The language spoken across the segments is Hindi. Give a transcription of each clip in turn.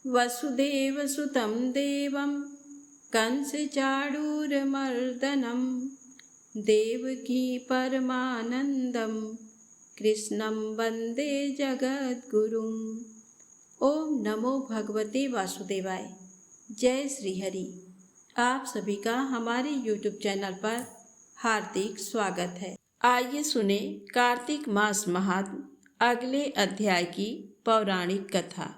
वसुदेवसुतं देवं कंसचाणूरमर्दनं देवकी परमानन्दं कृष्णं वन्दे जगद्गुरुम्। ओम नमो भगवते वासुदेवाय। जय श्री हरि। आप सभी का हमारे YouTube चैनल पर हार्दिक स्वागत है। आइए सुने कार्तिक मास महात्म अगले अध्याय की पौराणिक कथा।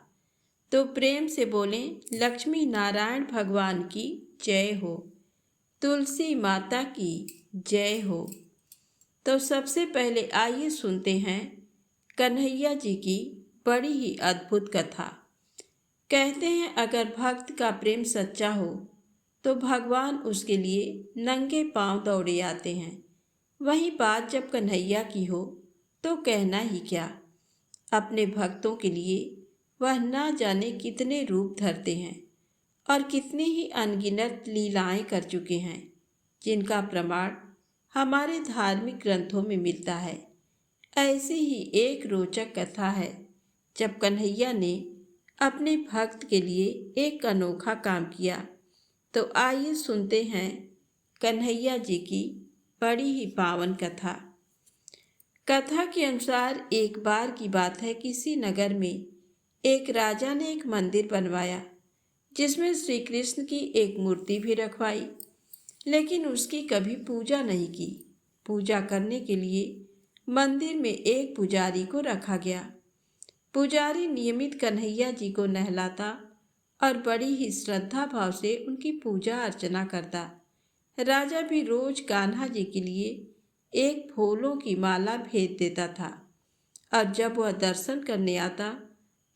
तो प्रेम से बोलें लक्ष्मी नारायण भगवान की जय हो, तुलसी माता की जय हो। तो सबसे पहले आइए सुनते हैं कन्हैया जी की बड़ी ही अद्भुत कथा। कहते हैं अगर भक्त का प्रेम सच्चा हो तो भगवान उसके लिए नंगे पांव दौड़े आते हैं। वही बात जब कन्हैया की हो तो कहना ही क्या। अपने भक्तों के लिए वह ना जाने कितने रूप धरते हैं और कितनी ही अनगिनत लीलाएं कर चुके हैं, जिनका प्रमाण हमारे धार्मिक ग्रंथों में मिलता है। ऐसी ही एक रोचक कथा है जब कन्हैया ने अपने भक्त के लिए एक अनोखा काम किया। तो आइए सुनते हैं कन्हैया जी की बड़ी ही पावन कथा। कथा के अनुसार एक बार की बात है, किसी नगर में एक राजा ने एक मंदिर बनवाया जिसमें श्री कृष्ण की एक मूर्ति भी रखवाई, लेकिन उसकी कभी पूजा नहीं की। पूजा करने के लिए मंदिर में एक पुजारी को रखा गया। पुजारी नियमित कन्हैया जी को नहलाता और बड़ी ही श्रद्धा भाव से उनकी पूजा अर्चना करता। राजा भी रोज कान्हा जी के लिए एक फूलों की माला भेज देता था और जब वह दर्शन करने आता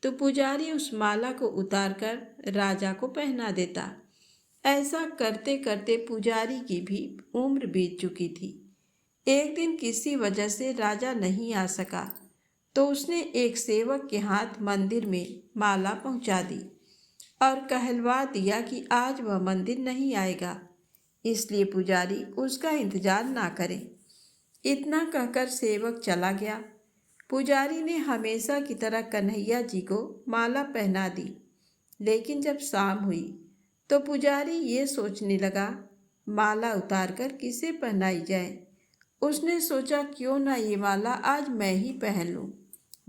तो पुजारी उस माला को उतारकर राजा को पहना देता। ऐसा करते करते पुजारी की भी उम्र बीत चुकी थी। एक दिन किसी वजह से राजा नहीं आ सका तो उसने एक सेवक के हाथ मंदिर में माला पहुंचा दी और कहलवा दिया कि आज वह मंदिर नहीं आएगा, इसलिए पुजारी उसका इंतजार ना करे। इतना कहकर सेवक चला गया। पुजारी ने हमेशा की तरह कन्हैया जी को माला पहना दी, लेकिन जब शाम हुई तो पुजारी ये सोचने लगा माला उतारकर किसे पहनाई जाए। उसने सोचा क्यों ना ये माला आज मैं ही पहन लूं।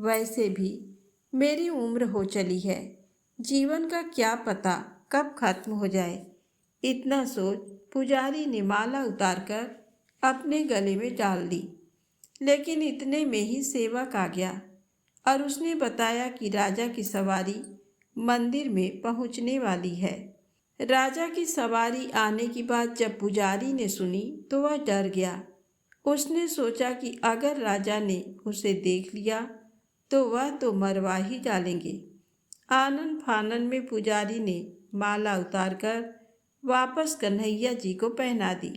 वैसे भी मेरी उम्र हो चली है, जीवन का क्या पता कब खत्म हो जाए। इतना सोच पुजारी ने माला उतारकर अपने गले में डाल दी। लेकिन इतने में ही सेवक आ गया और उसने बताया कि राजा की सवारी मंदिर में पहुंचने वाली है। राजा की सवारी आने की बात जब पुजारी ने सुनी तो वह डर गया। उसने सोचा कि अगर राजा ने उसे देख लिया तो वह तो मरवा ही डालेंगे। आनन फानन में पुजारी ने माला उतारकर वापस कन्हैया जी को पहना दी।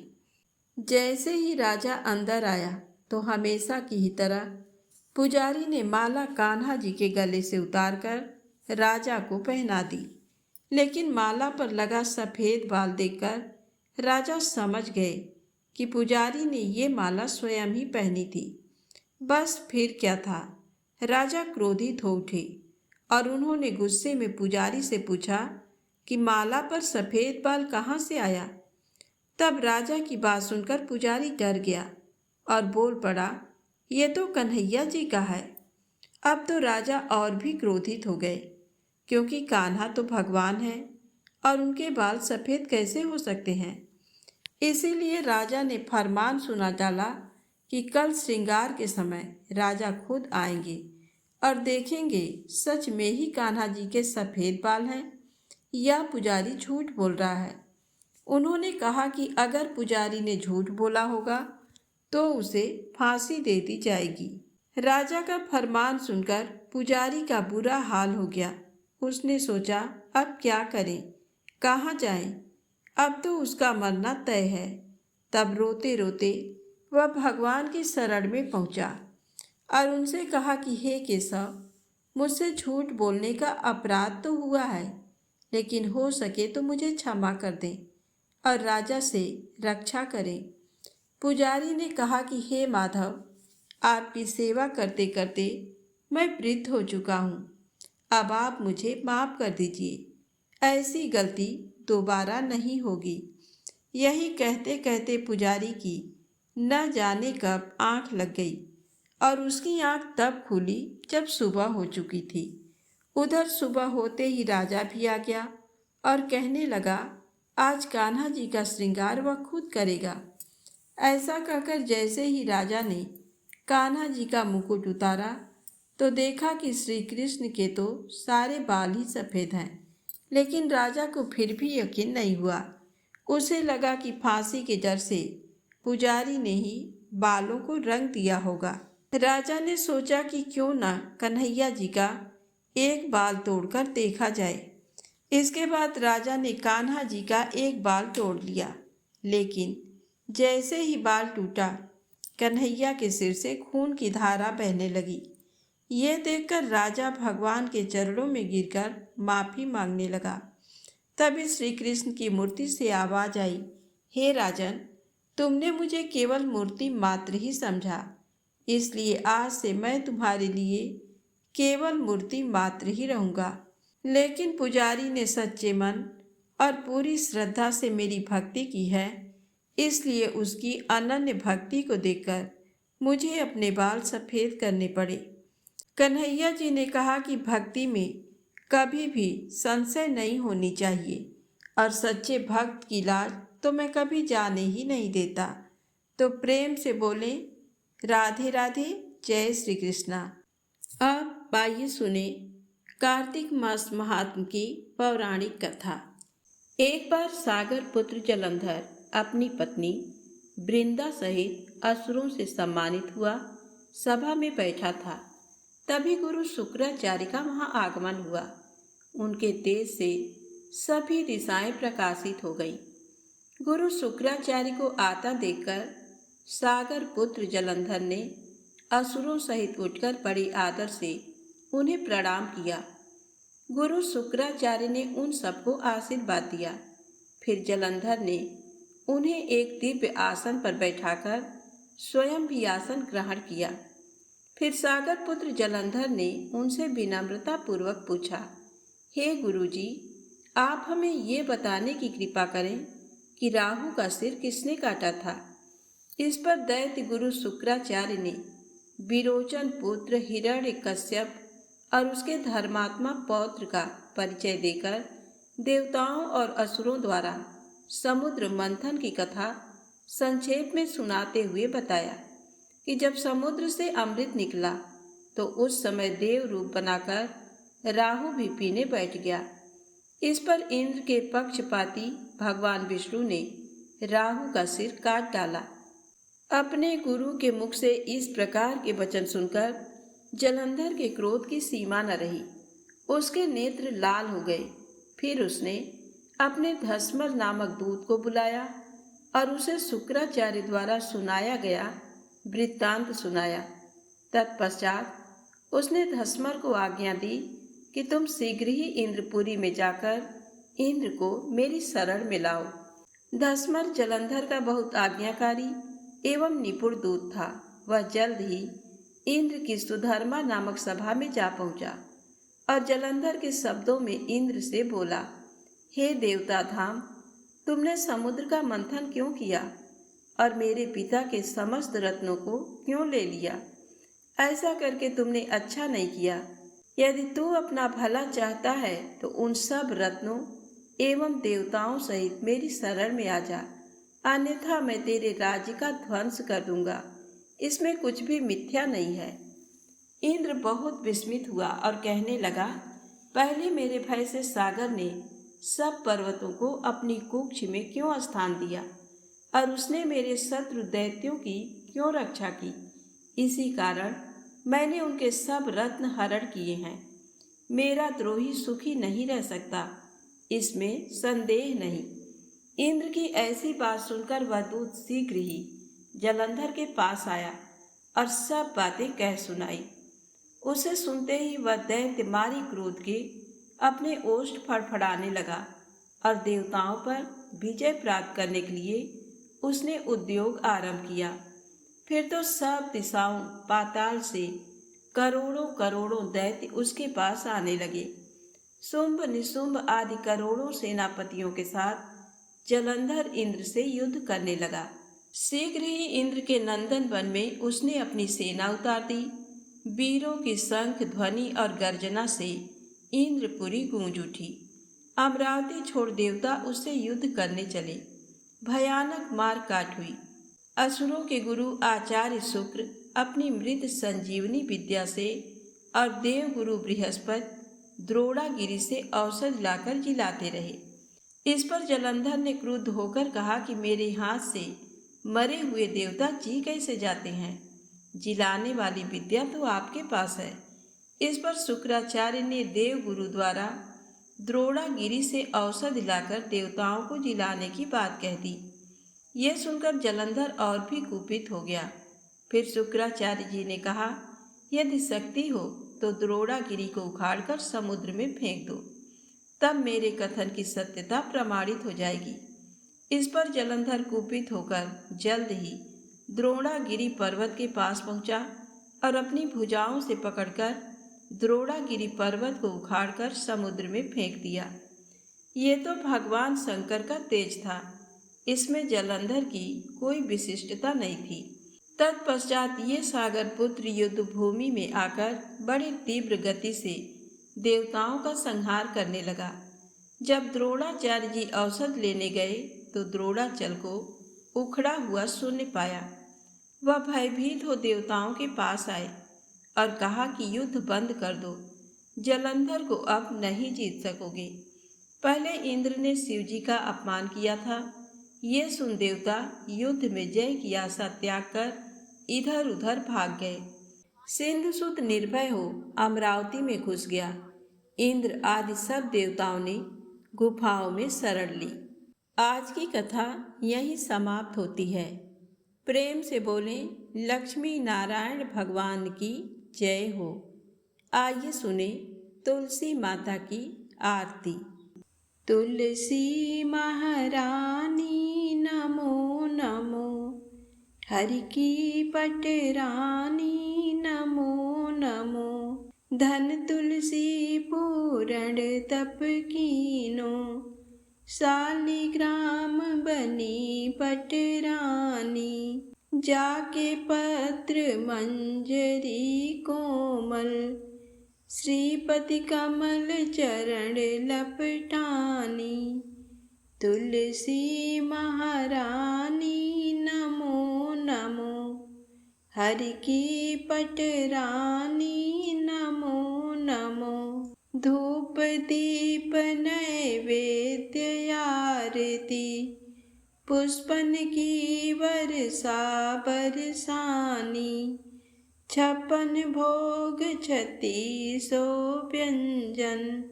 जैसे ही राजा अंदर आया तो हमेशा की ही तरह पुजारी ने माला कान्हा जी के गले से उतारकर राजा को पहना दी। लेकिन माला पर लगा सफ़ेद बाल देखकर राजा समझ गए कि पुजारी ने ये माला स्वयं ही पहनी थी। बस फिर क्या था, राजा क्रोधित हो उठे और उन्होंने गुस्से में पुजारी से पूछा कि माला पर सफ़ेद बाल कहाँ से आया। तब राजा की बात सुनकर पुजारी डर गया और बोल पड़ा, ये तो कन्हैया जी का है। अब तो राजा और भी क्रोधित हो गए, क्योंकि कान्हा तो भगवान है और उनके बाल सफ़ेद कैसे हो सकते हैं। इसीलिए राजा ने फरमान सुना डाला कि कल श्रृंगार के समय राजा खुद आएंगे और देखेंगे सच में ही कान्हा जी के सफ़ेद बाल हैं या पुजारी झूठ बोल रहा है। उन्होंने कहा कि अगर पुजारी ने झूठ बोला होगा तो उसे फांसी दे दी जाएगी। राजा का फरमान सुनकर पुजारी का बुरा हाल हो गया। उसने सोचा अब क्या करें, कहाँ जाएं? अब तो उसका मरना तय है। तब रोते रोते वह भगवान की शरण में पहुंचा और उनसे कहा कि हे केशव, मुझसे झूठ बोलने का अपराध तो हुआ है, लेकिन हो सके तो मुझे क्षमा कर दें और राजा से रक्षा करें। पुजारी ने कहा कि हे माधव, आपकी सेवा करते करते मैं वृद्ध हो चुका हूँ। अब आप मुझे माफ़ कर दीजिए, ऐसी गलती दोबारा नहीं होगी। यही कहते कहते पुजारी की न जाने कब आंख लग गई और उसकी आंख तब खुली जब सुबह हो चुकी थी। उधर सुबह होते ही राजा भी आ गया और कहने लगा, आज कान्हा जी का श्रृंगार वह खुद करेगा। ऐसा कहकर जैसे ही राजा ने कान्हा जी का मुकुट उतारा तो देखा कि श्री कृष्ण के तो सारे बाल ही सफ़ेद हैं। लेकिन राजा को फिर भी यकीन नहीं हुआ। उसे लगा कि फांसी के डर से पुजारी ने ही बालों को रंग दिया होगा। राजा ने सोचा कि क्यों ना कन्हैया जी का एक बाल तोड़कर देखा जाए। इसके बाद राजा ने कान्हा जी का एक बाल तोड़ लिया, लेकिन जैसे ही बाल टूटा कन्हैया के सिर से खून की धारा बहने लगी। ये देखकर राजा भगवान के चरणों में गिरकर माफ़ी मांगने लगा। तभी श्री कृष्ण की मूर्ति से आवाज़ आई, हे राजन, तुमने मुझे केवल मूर्ति मात्र ही समझा, इसलिए आज से मैं तुम्हारे लिए केवल मूर्ति मात्र ही रहूँगा। लेकिन पुजारी ने सच्चे मन और पूरी श्रद्धा से मेरी भक्ति की है, इसलिए उसकी अनन्य भक्ति को देखकर मुझे अपने बाल सफ़ेद करने पड़े। कन्हैया जी ने कहा कि भक्ति में कभी भी संशय नहीं होनी चाहिए और सच्चे भक्त की लाज तो मैं कभी जाने ही नहीं देता। तो प्रेम से बोले, राधे राधे, जय श्री कृष्णा। अब आइए सुने कार्तिक मास महात्म की पौराणिक कथा। एक बार सागर पुत्र जलंधर अपनी पत्नी वृंदा सहित असुरों से सम्मानित हुआ सभा में बैठा था। तभी गुरु शुक्राचार्य का वहां आगमन हुआ। उनके तेज से सभी दिशाएं प्रकाशित हो गईं। गुरु शुक्राचार्य को आता देखकर सागर पुत्र जलंधर ने असुरों सहित उठकर बड़े आदर से उन्हें प्रणाम किया। गुरु शुक्राचार्य ने उन सबको आशीर्वाद दिया। फिर जलंधर ने उन्हें एक दिव्य आसन पर बैठाकर स्वयं भी आसन ग्रहण किया। फिर सागर पुत्र जलंधर ने उनसे विनम्रता पूर्वक पूछा, हे गुरुजी, आप हमें ये बताने की कृपा करें कि राहु का सिर किसने काटा था। इस पर दैत्य गुरु शुक्राचार्य ने विरोचन पुत्र हिरण्यकश्यप और उसके धर्मात्मा पौत्र का परिचय देकर देवताओं और असुरों द्वारा समुद्र मंथन की कथा संक्षेप में सुनाते हुए बताया कि जब समुद्र से अमृत निकला तो उस समय देव रूप बनाकर राहु भी पीने बैठ गया। इस पर इंद्र के पक्षपाती भगवान विष्णु ने राहु का सिर काट डाला। अपने गुरु के मुख से इस प्रकार के वचन सुनकर जलंधर के क्रोध की सीमा न रही। उसके नेत्र लाल हो गए। फिर उसने अपने धस्मर नामक दूत को बुलाया और उसे शुक्राचार्य द्वारा सुनाया गया वृत्तांत सुनाया। तत्पश्चात उसने धस्मर को आज्ञा दी कि तुम शीघ्र ही इंद्रपुरी में जाकर इंद्र को मेरी शरण में लाओ। धस्मर जलंधर का बहुत आज्ञाकारी एवं निपुण दूत था। वह जल्द ही इंद्र की सुधर्मा नामक सभा में जा पहुंचा और जलंधर के शब्दों में इंद्र से बोला, हे देवता धाम, तुमने समुद्र का मंथन क्यों किया और मेरे पिता के समस्त रत्नों को क्यों ले लिया? ऐसा करके तुमने अच्छा नहीं किया। यदि तू अपना भला चाहता है तो उन सब रत्नों एवं देवताओं सहित मेरी शरण में आ जा, अन्यथा मैं तेरे राज्य का ध्वंस कर दूंगा। इसमें कुछ भी मिथ्या नहीं है। इंद्र बहुत विस्मित हुआ और कहने लगा, पहले मेरे भय से सागर ने सब पर्वतों को अपनी कुक्ष में क्यों स्थान दिया और उसने मेरे शत्रु दैत्यों की क्यों रक्षा की? इसी कारण मैंने उनके सब रत्न हरण किए हैं। मेरा द्रोही सुखी नहीं रह सकता, इसमें संदेह नहीं। इंद्र की ऐसी बात सुनकर वह दूत शीघ्र ही जलंधर के पास आया और सब बातें कह सुनाई। उसे सुनते ही वह दैत्य मारी क्रोध के अपने ओष्ठ फड़फड़ाने लगा और देवताओं पर विजय प्राप्त करने के लिए उसने उद्योग आरंभ किया। फिर तो सब दिशाओं पाताल से करोड़ों करोड़ों दैत्य उसके पास आने लगे। शुंभ निशुंभ आदि करोड़ों सेनापतियों के साथ जलंधर इंद्र से युद्ध करने लगा। शीघ्र ही इंद्र के नंदन वन में उसने अपनी सेना उतार दी। वीरों की शंख ध्वनि और गर्जना से इंद्रपुरी गूंज उठी। अमरावती छोड़ देवता उससे युद्ध करने चले। भयानक मार काट हुई। असुरों के गुरु आचार्य शुक्र अपनी मृत संजीवनी विद्या से और देव गुरु बृहस्पति द्रोणागिरी से औषध लाकर जिलाते रहे। इस पर जलंधर ने क्रुद्ध होकर कहा कि मेरे हाथ से मरे हुए देवता जी कैसे जाते हैं? जिलाने वाली विद्या तो आपके पास है। इस पर शुक्राचार्य ने देव गुरु द्वारा द्रोणागिरी से औषध लाकर देवताओं को जिलाने की बात कह दी। ये सुनकर जलंधर और भी कुपित हो गया। फिर शुक्राचार्य जी ने कहा, यदि शक्ति हो तो द्रोणागिरी को उखाड़कर समुद्र में फेंक दो, तब मेरे कथन की सत्यता प्रमाणित हो जाएगी। इस पर जलंधर कुपित होकर जल्द ही द्रोणागिरी पर्वत के पास पहुंचा और अपनी भुजाओं से पकड़कर द्रोणागिरी पर्वत को उखाड़कर समुद्र में फेंक दिया। ये तो भगवान शंकर का तेज था, इसमें जलंधर की कोई विशिष्टता नहीं थी। तत्पश्चात ये सागर पुत्र युद्ध भूमि में आकर बड़े तीव्र गति से देवताओं का संहार करने लगा। जब द्रोणाचार्य जी औषध लेने गए तो द्रोणाचल को उखड़ा हुआ शून्य पाया। वह भयभीत हो देवताओं के पास आए और कहा कि युद्ध बंद कर दो, जलंधर को अब नहीं जीत सकोगे। पहले इंद्र ने शिव जी का अपमान किया था। ये सुन देवता युद्ध में जय की आशा त्याग कर इधर उधर भाग गए। सिंधुसुत निर्भय हो अमरावती में घुस गया। इंद्र आदि सब देवताओं ने गुफाओं में शरण ली। आज की कथा यहीं समाप्त होती है। प्रेम से बोलें लक्ष्मी नारायण भगवान की जय हो। आइए सुने तुलसी माता की आरती। तुलसी महारानी नमो नमो, हरि की पटरानी नमो नमो। धन तुलसी पूरण तप कीनो, शालिग्राम बनी पटरानी। जाके पत्र मंजरी कोमल, श्रीपति कमल चरण लपटानी। तुलसी महारानी नमो नमो, हरि की पटरानी नमो नमो। धूप दीप नैवेद्य आरती, पुष्पन की वर्षा बरसानी। 56 भोग 36 व्यंजन,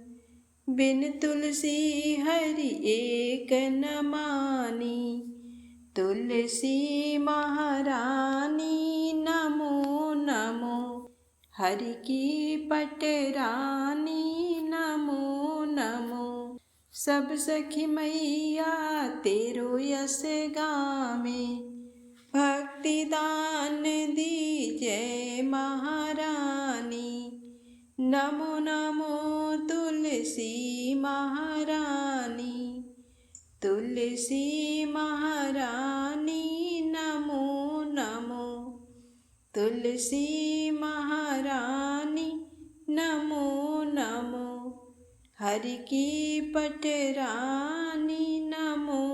बिन तुलसी हरि एक न मानी। तुलसी महारानी नमो नमो, हरि की पटरानी नमो नमो। सब सखी मैया तेरो यस गामे, भक्ति दान दीजय महारानी। नमो नमो तुलसी महारानी, तुलसी महारानी नमो नमो। तुलसी महारानी नमो नमो, हरि की पटरानी नमो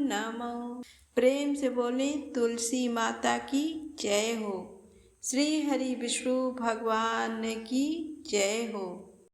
नमो। प्रेम से बोलें तुलसी माता की जय हो। श्री हरि विष्णु भगवान की जय हो।